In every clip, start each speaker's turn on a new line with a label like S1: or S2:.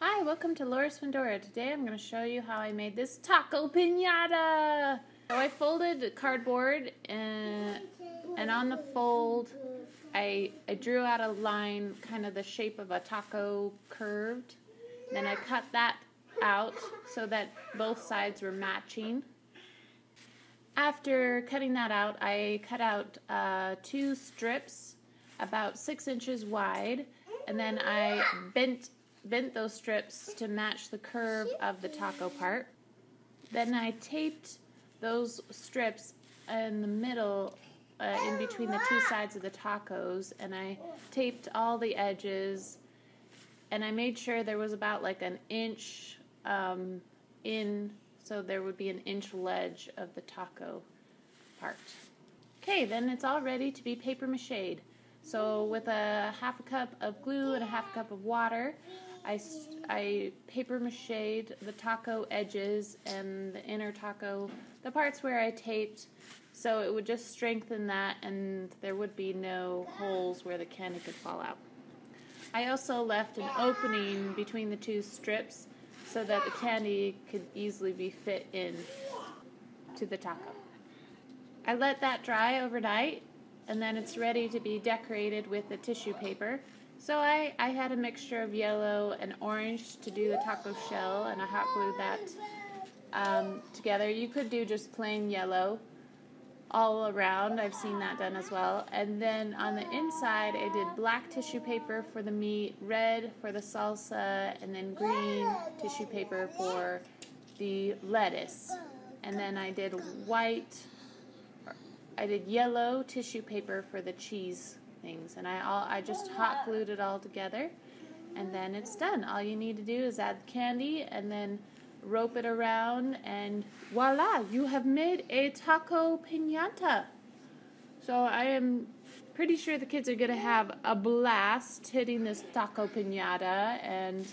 S1: Hi, welcome to Laura's Fundora. Today I'm going to show you how I made this Taco Pinata. So I folded the cardboard and on the fold I drew out a line, kind of the shape of a taco curved. Then I cut that out so that both sides were matching. After cutting that out, I cut out 2 strips about 6 inches wide, and then I bent those strips to match the curve of the taco part. Then I taped those strips in the middle, in between the 2 sides of the tacos, and I taped all the edges, and I made sure there was about like an inch in, so there would be an inch ledge of the taco part. Okay, then it's all ready to be paper mache'd. So with a half a cup of glue and a half a cup of water, I paper mache'd the taco edges and the inner taco, the parts where I taped, so it would just strengthen that and there would be no holes where the candy could fall out. I also left an opening between the 2 strips so that the candy could easily be fit in to the taco. I let that dry overnight, and then it's ready to be decorated with the tissue paper. So I had a mixture of yellow and orange to do the taco shell, and I hot glued that together. You could do just plain yellow all around. I've seen that done as well. And then on the inside, I did black tissue paper for the meat, red for the salsa, and then green tissue paper for the lettuce. And then I did yellow tissue paper for the cheese things, and I just hot glued it all together, and then it's done. All you need to do is add candy and then rope it around, and voila, you have made a taco pinata. So I am pretty sure the kids are going to have a blast hitting this taco pinata, and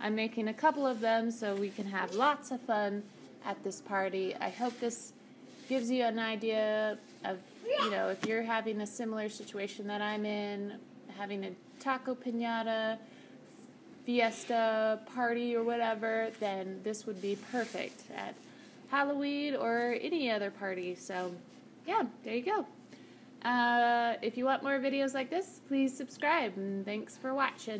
S1: I'm making a couple of them so we can have lots of fun at this party. I hope this gives you an idea of, if you're having a similar situation that I'm in, having a taco pinata, fiesta, party, or whatever, then this would be perfect at Halloween or any other party. So, yeah, there you go. If you want more videos like this, please subscribe, and thanks for watching.